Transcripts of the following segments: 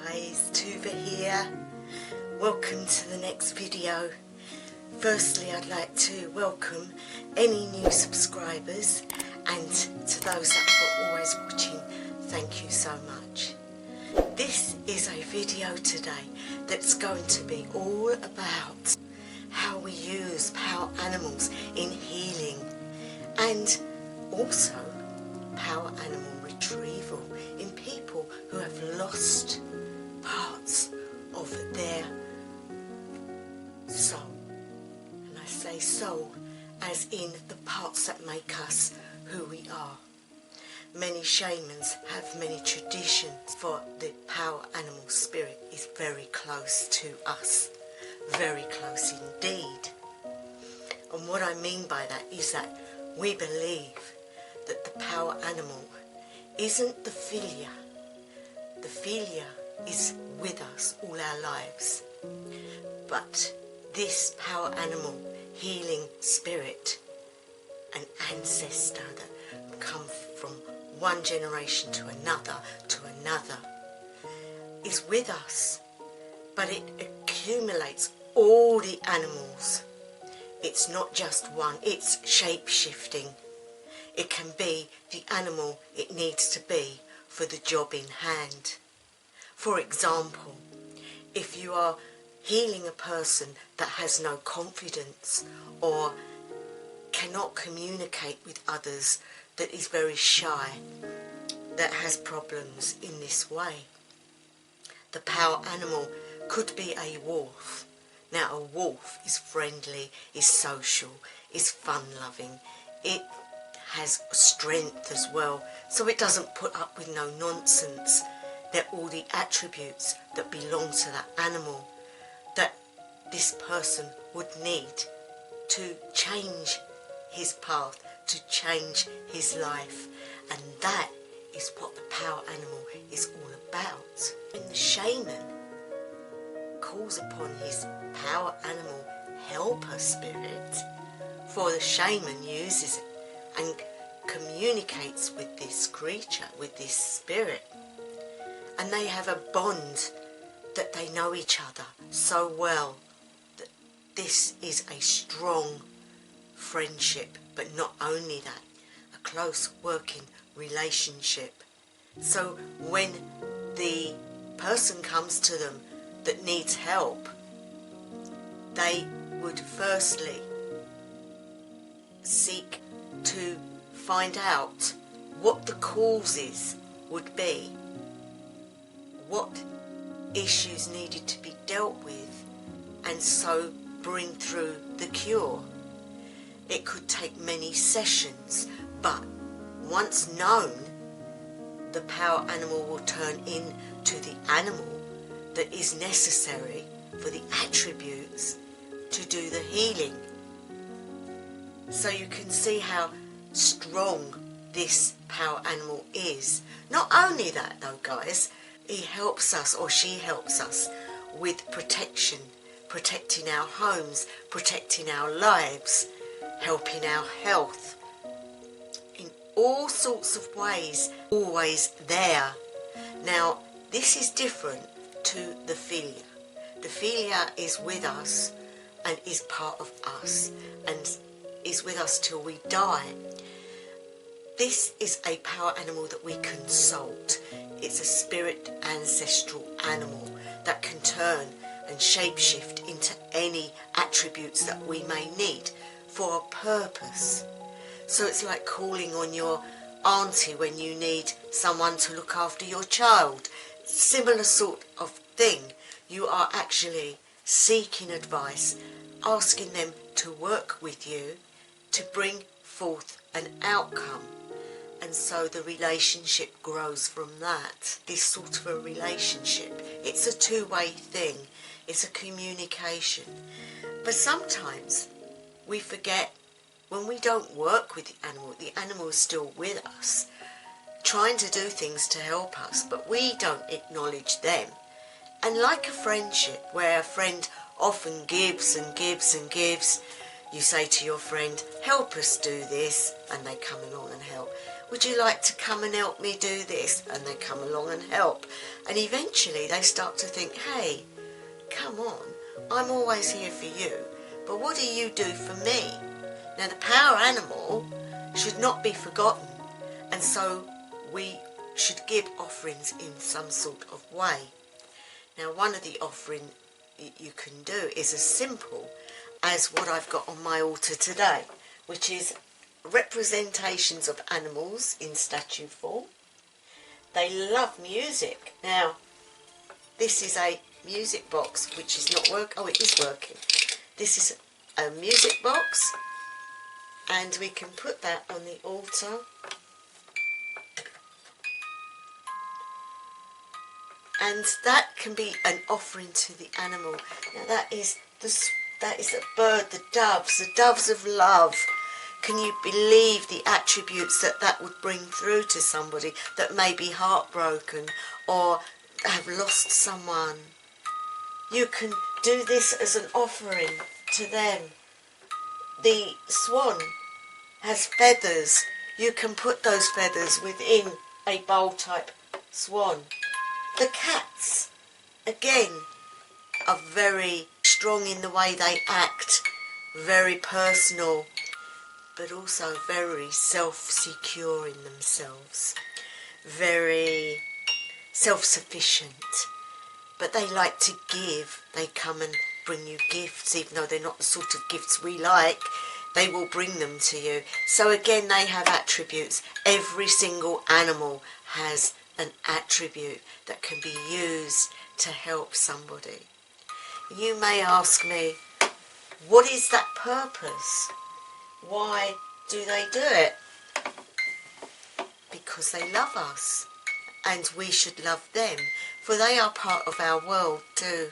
Hi, it's Tuva here. Welcome to the next video. Firstly, I'd like to welcome any new subscribers, and to those that are always watching, thank you so much. This is a video today that's going to be all about how we use power animals in healing, and also power animal retrieval in people who have lost parts of their soul. And I say soul as in the parts that make us who we are. Many shamans have many traditions, for the power animal spirit is very close to us, very close indeed. And what I mean by that is that we believe that the power animal isn't the philia. The philia is with us all our lives. But this power animal, healing spirit, an ancestor that come from one generation to another, is with us. But it accumulates all the animals. It's not just one, it's shape-shifting. It can be the animal it needs to be for the job in hand. For example, if you are healing a person that has no confidence or cannot communicate with others, that is very shy, that has problems in this way, the power animal could be a wolf. Now, a wolf is friendly, is social, is fun-loving. It has strength as well, so it doesn't put up with no nonsense. They're all the attributes that belong to that animal that this person would need to change his path, to change his life. And that is what the power animal is all about. When the shaman calls upon his power animal helper spirit, for the shaman uses it and communicates with this creature, with this spirit, and they have a bond that they know each other so well that this is a strong friendship. But not only that, a close working relationship. So when the person comes to them that needs help, they would firstly seek to find out what the causes would be, what issues needed to be dealt with, and so bring through the cure. It could take many sessions, but once known, the power animal will turn into the animal that is necessary for the attributes to do the healing. So you can see how strong this power animal is. Not only that though, guys, he helps us, or she helps us, with protection, protecting our homes, protecting our lives, helping our health, in all sorts of ways, always there. Now, this is different to the philia. The philia is with us and is part of us and is with us till we die. This is a power animal that we consult. It's a spirit ancestral animal that can turn and shapeshift into any attributes that we may need for a purpose. So it's like calling on your auntie when you need someone to look after your child. Similar sort of thing. You are actually seeking advice, asking them to work with you to bring forth an outcome. And so the relationship grows from that. This sort of a relationship. It's a two-way thing. It's a communication. But sometimes we forget, when we don't work with the animal is still with us, trying to do things to help us, but we don't acknowledge them. And like a friendship, where a friend often gives and gives and gives, You say to your friend, help us do this, and they come along and help. Would you like to come and help me do this? And they come along and help. And eventually they start to think, hey, come on, I'm always here for you, but what do you do for me? Now the power animal should not be forgotten, and so we should give offerings in some sort of way. Now one of the offerings you can do is as simple as what I've got on my altar today, which is representations of animals in statue form. They love music. Now this is a music box which is not working. Oh, it is working. This is a music box, and we can put that on the altar. And that can be an offering to the animal. Now that is a bird, the doves of love. Can you believe the attributes that would bring through to somebody that may be heartbroken or have lost someone? You can do this as an offering to them. The swan has feathers. You can put those feathers within a bowl type swan. The cats, again, are very strong in the way they act, very personal, but also very self-secure in themselves, very self-sufficient. But they like to give. They come and bring you gifts, even though they're not the sort of gifts we like. They will bring them to you. So again, they have attributes. Every single animal has an attribute that can be used to help somebody. You may ask me, what is that purpose? Why do they do it? Because they love us, and we should love them, for they are part of our world too.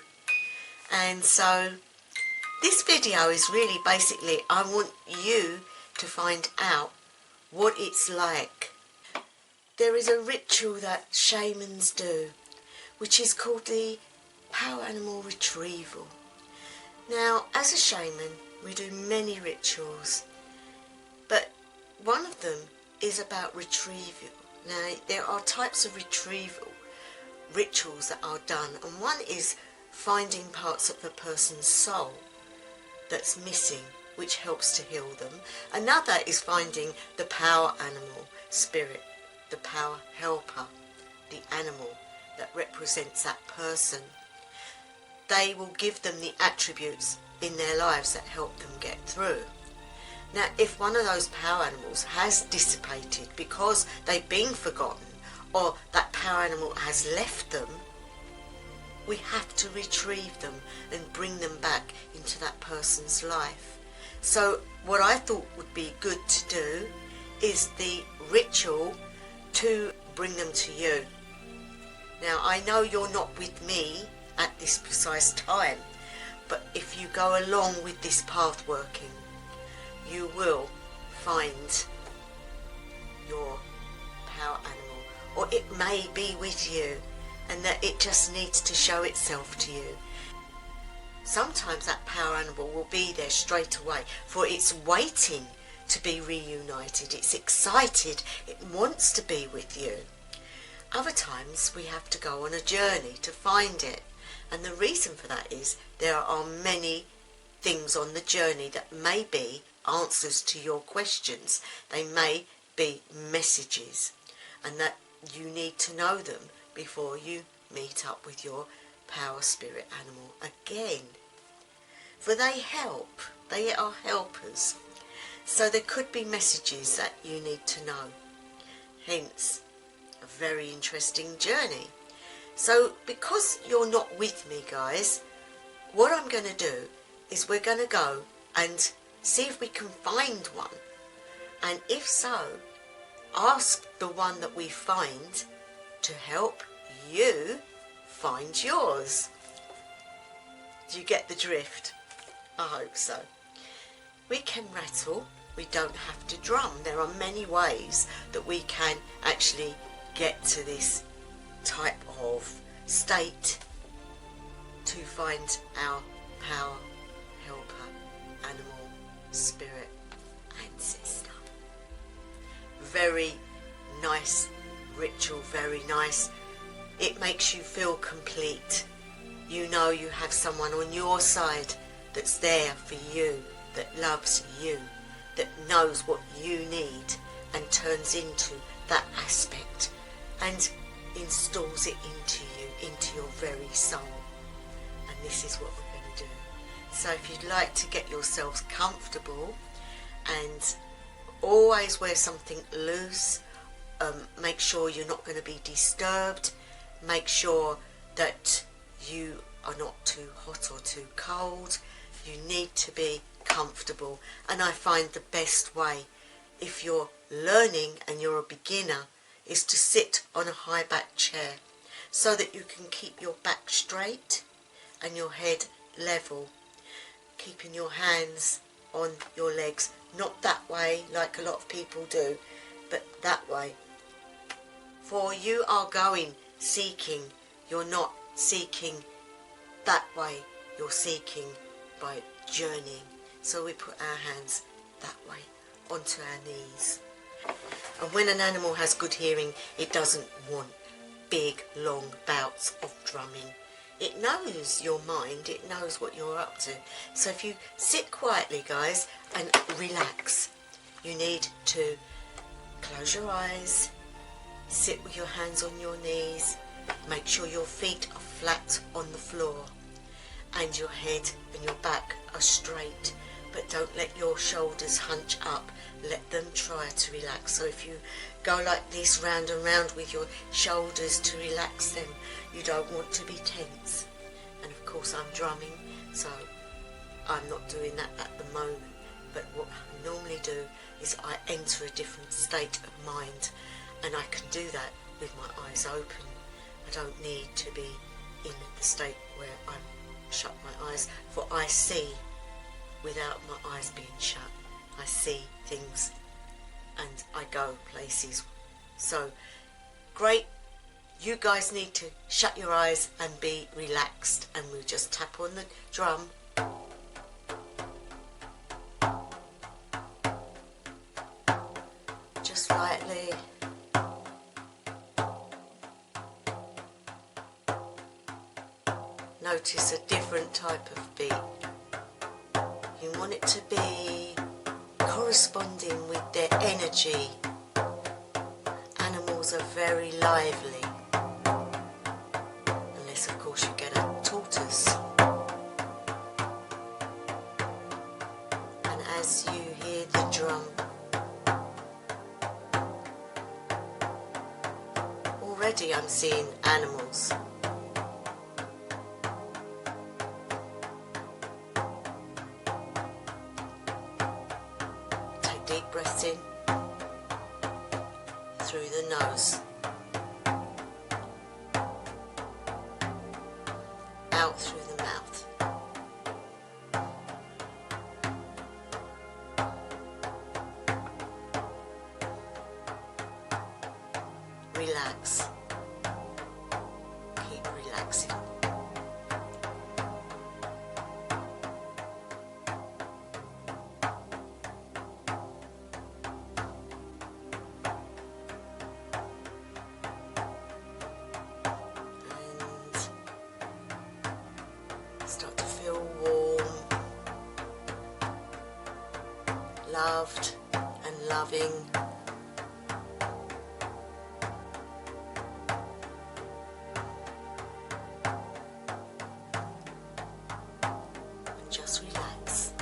And so this video is really basically, I want you to find out what it's like. There is a ritual that shamans do, which is called the power animal retrieval. Now, as a shaman, we do many rituals, but one of them is about retrieval. Now, there are types of retrieval rituals that are done, and one is finding parts of a person's soul that's missing, which helps to heal them. Another is finding the power animal spirit, the power helper, the animal that represents that person. They will give them the attributes in their lives that help them get through. Now, if one of those power animals has dissipated because they've been forgotten, or that power animal has left them, we have to retrieve them and bring them back into that person's life. So what I thought would be good to do is the ritual to bring them to you. Now, I know you're not with me at this precise time, but if you go along with this path working, you will find your power animal, or it may be with you, and that it just needs to show itself to you. Sometimes that power animal will be there straight away, for it's waiting to be reunited. It's excited. It wants to be with you. Other times we have to go on a journey to find it. And the reason for that is there are many things on the journey that may be answers to your questions. They may be messages, and that you need to know them before you meet up with your power spirit animal again. For they help. They are helpers. So there could be messages that you need to know. Hence, a very interesting journey. So because you're not with me, guys, what I'm going to do is we're going to go and see if we can find one. And if so, ask the one that we find to help you find yours. Do you get the drift? I hope so. We can rattle. We don't have to drum. There are many ways that we can actually get to this type of state to find our power helper animal. spirit ancestor. Very nice ritual, very nice. It makes you feel complete. You know you have someone on your side that's there for you, that loves you, that knows what you need and turns into that aspect and installs it into you, into your very soul. And this is what we're going to do. So if you'd like to get yourselves comfortable and always wear something loose, make sure you're not going to be disturbed, make sure that you are not too hot or too cold. You need to be comfortable, and I find the best way, if you're learning and you're a beginner, is to sit on a high back chair so that you can keep your back straight and your head level, keeping your hands on your legs, not that way like a lot of people do, but that way. For you are going seeking, you're not seeking that way, you're seeking by journeying. So we put our hands that way onto our knees. And when an animal has good hearing, it doesn't want big long bouts of drumming. It knows your mind, it knows what you're up to. So if you sit quietly, guys, and relax, you need to close your eyes, sit with your hands on your knees, make sure your feet are flat on the floor and your head and your back are straight, but don't let your shoulders hunch up, let them try to relax. So if you go like this round and round with your shoulders to relax them, you don't want to be tense. And of course I'm drumming, so I'm not doing that at the moment, but what I normally do is I enter a different state of mind, and I can do that with my eyes open. I don't need to be in the state where I'm shut my eyes, for I see without my eyes being shut. I see things and I go places. So great, you guys need to shut your eyes and be relaxed, and we'll just tap on the drum. Just lightly. Notice a different type of beat. You want it to be corresponding with their energy. Animals are very lively, unless of course you get a tortoise. And as you hear the drum, already I'm seeing animals. Deep breaths in through the nose, out through the mouth. Relax. Keep relaxing. Start to feel warm, loved and loving. And just relax.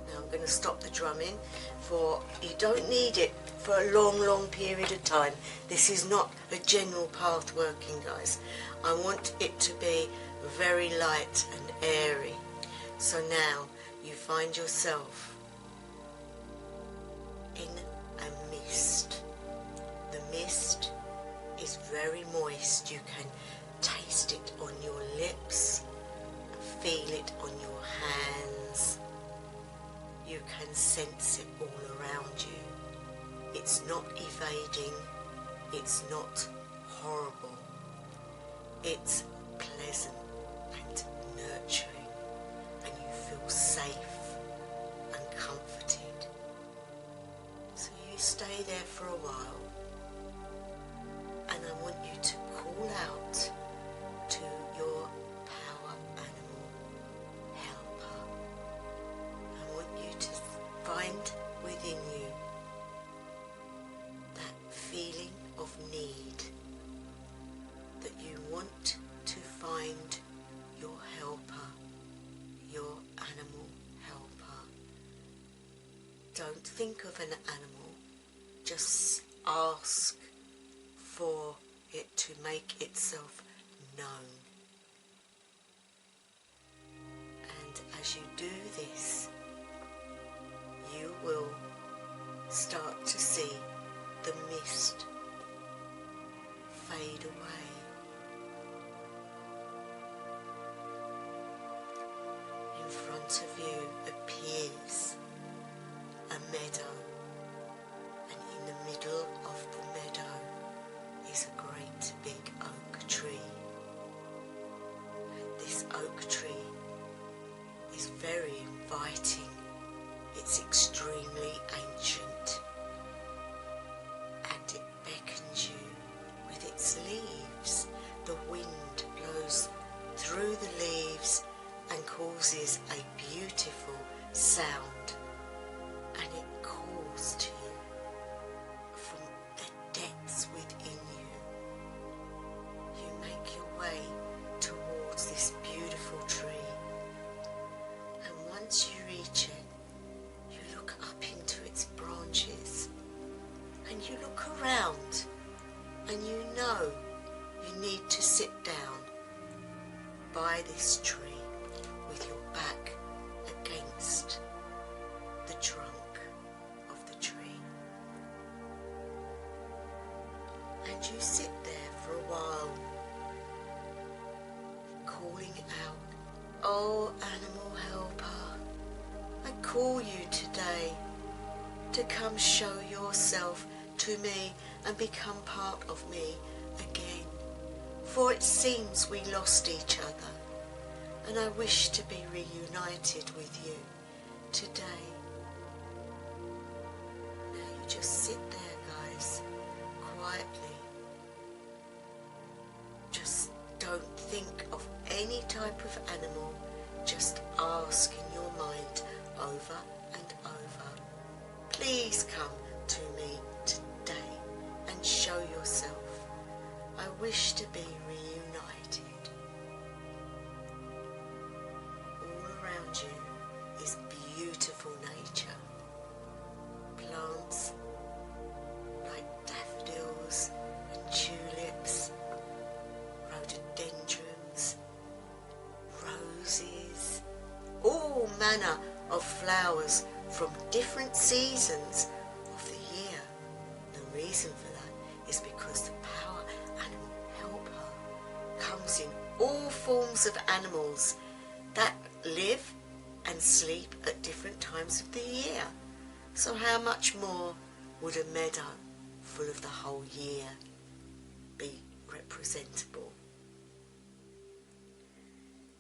Now I'm going to stop the drumming, for you don't need it for a long period of time. This is not a general path working, guys. I want it to be very light and airy. So now you find yourself in a mist. The mist is very moist. You can taste it on your lips, feel it on your hands. You can sense it all around you. It's not evading, it's not horrible. It's pleasant and nurturing, and you feel safe and comforted. So you stay there for a while, and I want you to call out to your power animal helper. I want you to find within you that feeling of need, that you want to find your helper, your animal helper. Don't think of an animal, just ask for it to make itself known. And as you do this, you will start to see the mist fade away. In front of you appears a meadow, and in the middle of the meadow is a great big oak tree. This oak tree is very inviting. It's extremely ancient, and it beckons you with its leaves. The wind blows through the leaves and causes a beautiful sound, and it calls to you from the depths within you. You make your way towards this beautiful tree, and once you reach it, you look up into its branches, and you look around, and you know you need to sit down by this tree with your back against the trunk of the tree. And you sit there for a while, calling out, "Oh, animal helper, I call you today to come show yourself to me and become part of me again. For it seems we lost each other, and I wish to be reunited with you today." Now you just sit there, guys, quietly. Just don't think of any type of animal. Just ask in your mind over and over, "Please come to me today and show yourself. I wish to be reunited." All around you is beautiful nature. Plants like daffodils and tulips, rhododendrons, roses, all manner of flowers from different seasons of the year. The reason for that is because the power animal helper comes in all forms of animals that live and sleep at different times of the year. So how much more would a meadow full of the whole year be representable?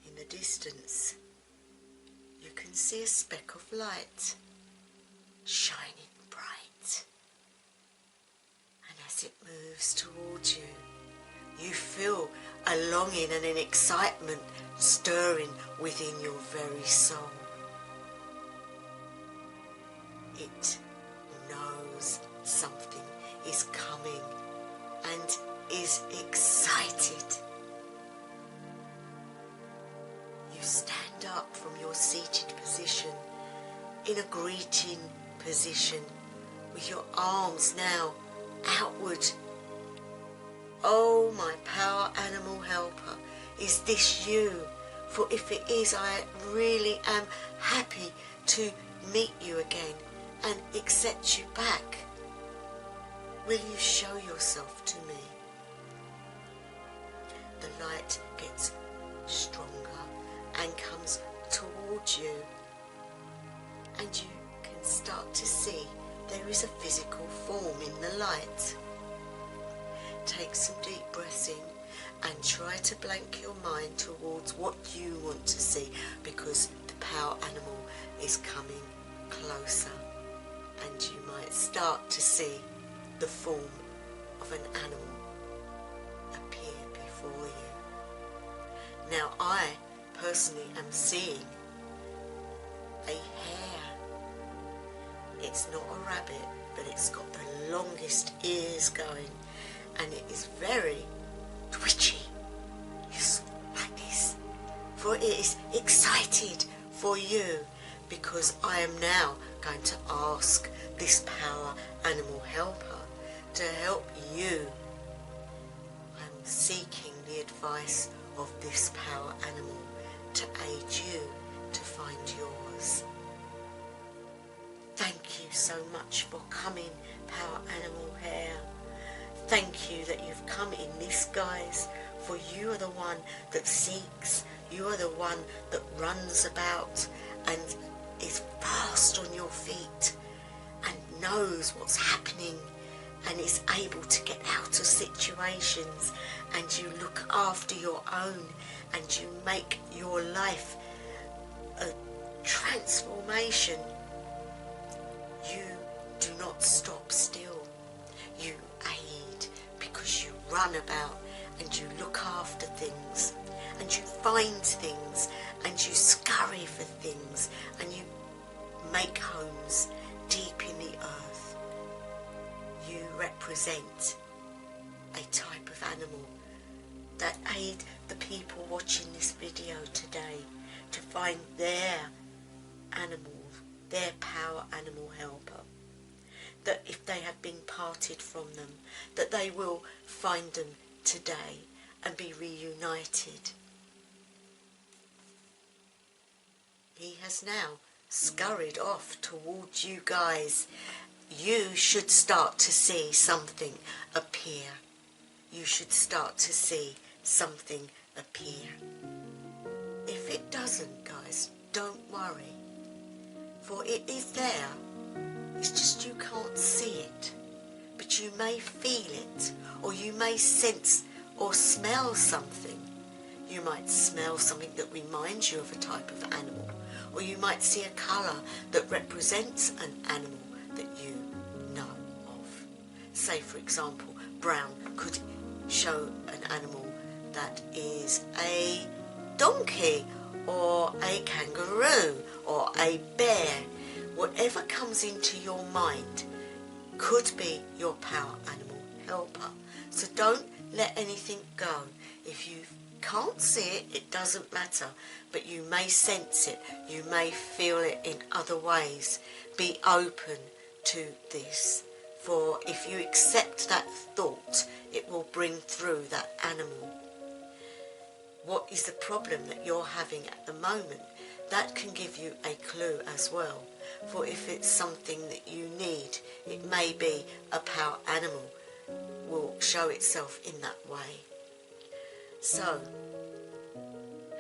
In the distance, you can see a speck of light shining bright, and as it moves towards you, you feel a longing and an excitement stirring within your very soul. It knows something is coming and is excited. You stand up from your seated position in a greeting position with your arms now outward. "Oh, my power animal helper, is this you? For if it is, I really am happy to meet you again and accept you back. Will you show yourself to me?" The light gets stronger and comes towards you, and you can start to see there is a physical form in the light. take some deep breaths in and try to blank your mind towards what you want to see, because the power animal is coming closer, and you might start to see the form of an animal appear before you. Now I personally am seeing a hare. It's not a rabbit, but it's got the longest ears going, and it is very twitchy. Yes, like this. For it is excited for you, because I am now going to ask this power animal helper to help you. I'm seeking the advice of this power animal to aid you to find yours. Thank you so much for coming, power animal hare. Thank you that you've come in this guise, for you are the one that seeks, you are the one that runs about and is fast on your feet and knows what's happening and is able to get out of situations, and you look after your own and you make your life a transformation. You do not stop still. You aid because you run about and you look after things and you find things and you scurry for things and you make homes deep in the earth. You represent a type of animal that aid the people watching this video today to find their animal, their power animal helper. That if they have been parted from them, that they will find them today and be reunited. He has now scurried off towards you guys. You should start to see something appear. You should start to see something appear. If it doesn't, guys, don't worry, for it is there. It's just you can't see it, but you may feel it, or you may sense or smell something. You might smell something that reminds you of a type of animal, or you might see a colour that represents an animal that you know of. Say, for example, brown could show an animal that is a donkey, or a kangaroo, or a bear. Whatever comes into your mind could be your power animal helper. So don't let anything go. If you can't see it, it doesn't matter, but you may sense it, you may feel it in other ways. Be open to this, for if you accept that thought, it will bring through that animal. What is the problem that you're having at the moment? That can give you a clue as well. For if it's something that you need, it may be a power animal will show itself in that way. So,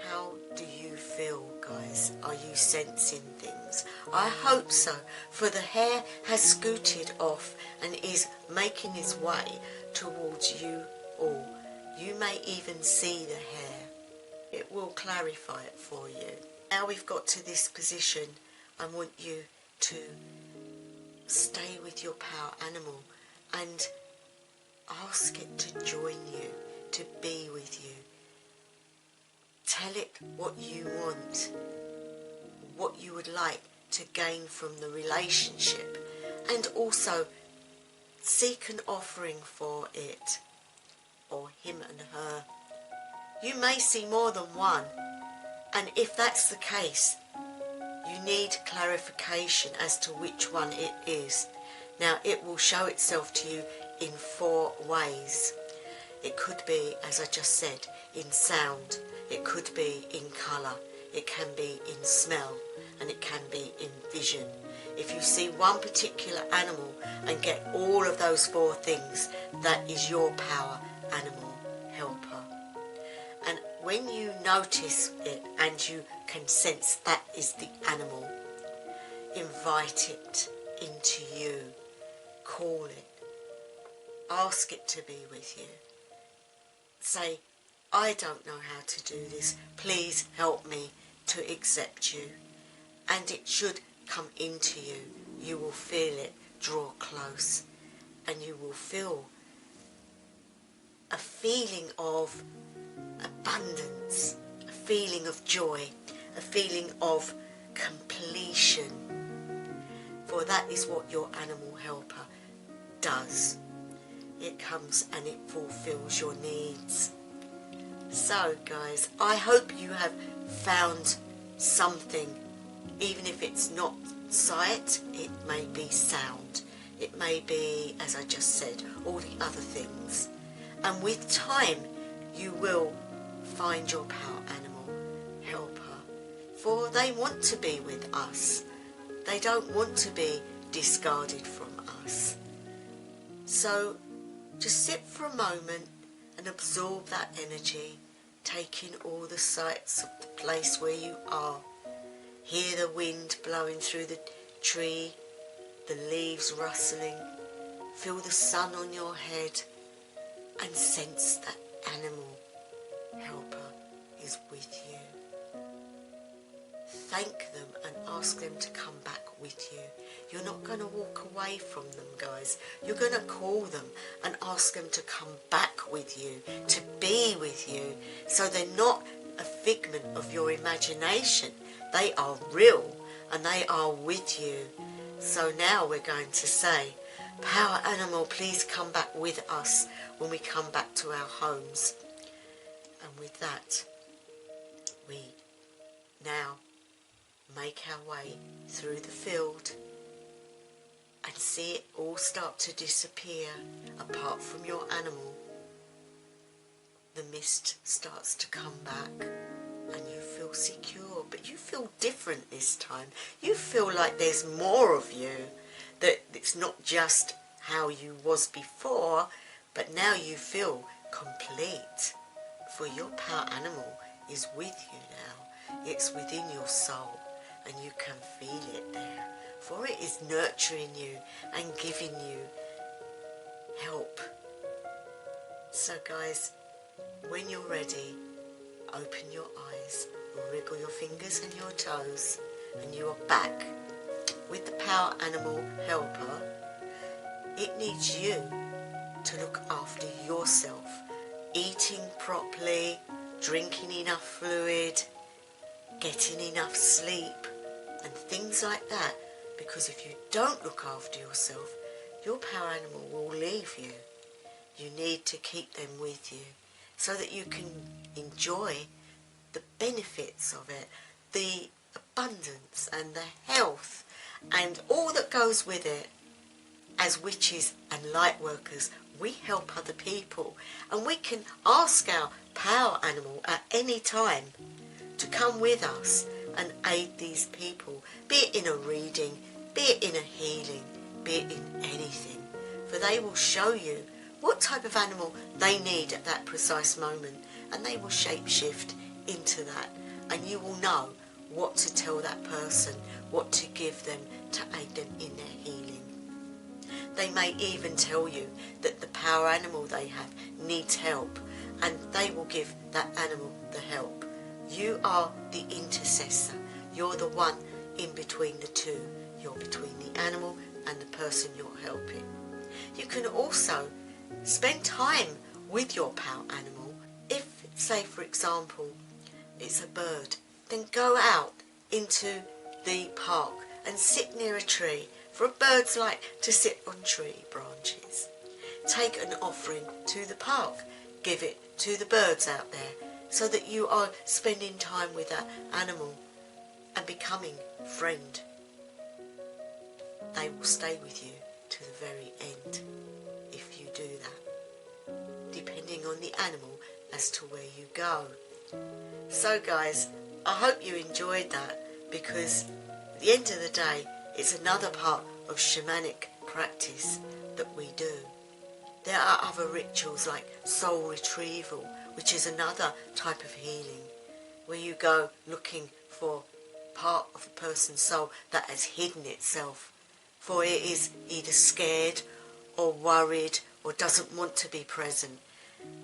how do you feel, guys? Are you sensing things? I hope so, for the hare has scooted off and is making his way towards you all. You may even see the hare. It will clarify it for you. Now we've got to this position, I want you to stay with your power animal and ask it to join you, to be with you. Tell it what you want, what you would like to gain from the relationship, and also seek an offering for it, or him and her. You may see more than one, and if that's the case, you need clarification as to which one it is. Now, it will show itself to you in 4 ways. It could be, as I just said, in sound, it could be in colour, it can be in smell, and it can be in vision. If you see one particular animal and get all of those 4 things, that is your power animal helper. And when you notice it and you can sense that is the animal, invite it into you, call it, ask it to be with you. say, I don't know how to do this, please help me to accept you. And it should come into you. You will feel it draw close, and you will feel a feeling of abundance, a feeling of joy, a feeling of completion. For that is what your animal helper does. It comes and it fulfills your needs. So guys, I hope you have found something, even if it's not sight, it may be sound, it may be, as I just said, all the other things. And with time, you will find your power animal helper, for they want to be with us. They don't want to be discarded from us. So just sit for a moment and absorb that energy, take in all the sights of the place where you are. Hear the wind blowing through the tree, the leaves rustling, feel the sun on your head, and sense that animal helper is with you. Thank them and ask them to come back with you. You're not going to walk away from them, guys. You're going to call them and ask them to come back with you, to be with you. So they're not a figment of your imagination. They are real and they are with you. So now we're going to say, power animal, please come back with us when we come back to our homes. And with that, we now make our way through the field and see it all start to disappear apart from your animal. The mist starts to come back and you feel secure, but you feel different this time. You feel like there's more of you, that it's not just how you was before, but now you feel complete, for your power animal is with you now. It's within your soul and you can feel it there, for it is nurturing you and giving you help. So guys, when you're ready, open your eyes, wriggle your fingers and your toes, and you are back with the power animal helper. It needs you to look after yourself, eating properly, drinking enough fluid, getting enough sleep, and things like that, because if you don't look after yourself, your power animal will leave you. You need to keep them with you so that you can enjoy the benefits of it, the abundance and the health and all that goes with it. As witches and light workers, we help other people, and we can ask our power animal at any time to come with us and aid these people, be it in a reading, be it in a healing, be it in anything, for they will show you what type of animal they need at that precise moment, and they will shape-shift into that, and you will know what to tell that person, what to give them to aid them in their healing. They may even tell you that the power animal they have needs help, and they will give that animal the help. You are the intercessor. You're the one in between the two. You're between the animal and the person you're helping. You can also spend time with your power animal. If, say for example, it's a bird, then go out into the park and sit near a tree, for birds like to sit on tree branches. Take an offering to the park, give it to the birds out there, so that you are spending time with that animal and becoming a friend. They will stay with you to the very end if you do that, depending on the animal as to where you go. So guys, I hope you enjoyed that, because at the end of the day, it's another part of shamanic practice that we do. There are other rituals like soul retrieval, which is another type of healing, where you go looking for part of a person's soul that has hidden itself, for it is either scared or worried or doesn't want to be present.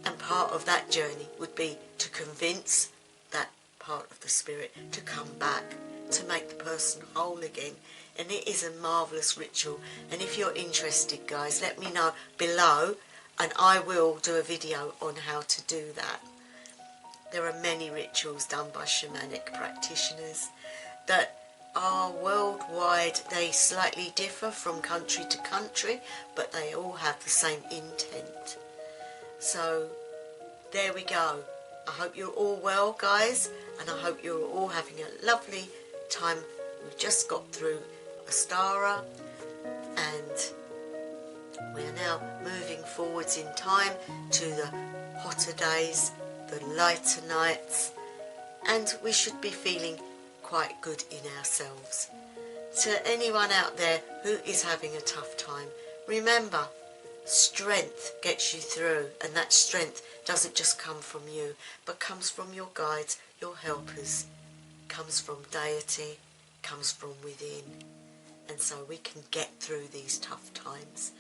And part of that journey would be to convince that part of the spirit to come back, to make the person whole again. And it is a marvellous ritual. And if you're interested, guys, let me know below, and I will do a video on how to do that. There are many rituals done by shamanic practitioners that are worldwide. They slightly differ from country to country, but they all have the same intent. So there we go. I hope you're all well, guys, and I hope you're all having a lovely time. We've just got through Astara, and we're now moving forwards in time to the hotter days, the lighter nights, and we should be feeling quite good in ourselves. To anyone out there who is having a tough time, remember, strength gets you through, and that strength doesn't just come from you, but comes from your guides, your helpers, comes from deity, comes from within. And so we can get through these tough times,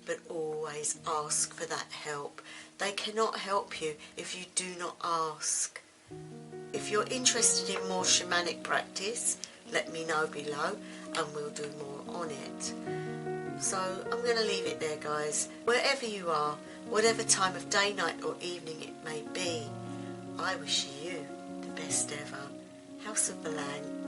but always ask for that help. They cannot help you if you do not ask. If you're interested in more shamanic practice, let me know below and we'll do more on it. So I'm going to leave it there, guys. Wherever you are, whatever time of day, night or evening it may be, I wish you the best ever. House of the Land.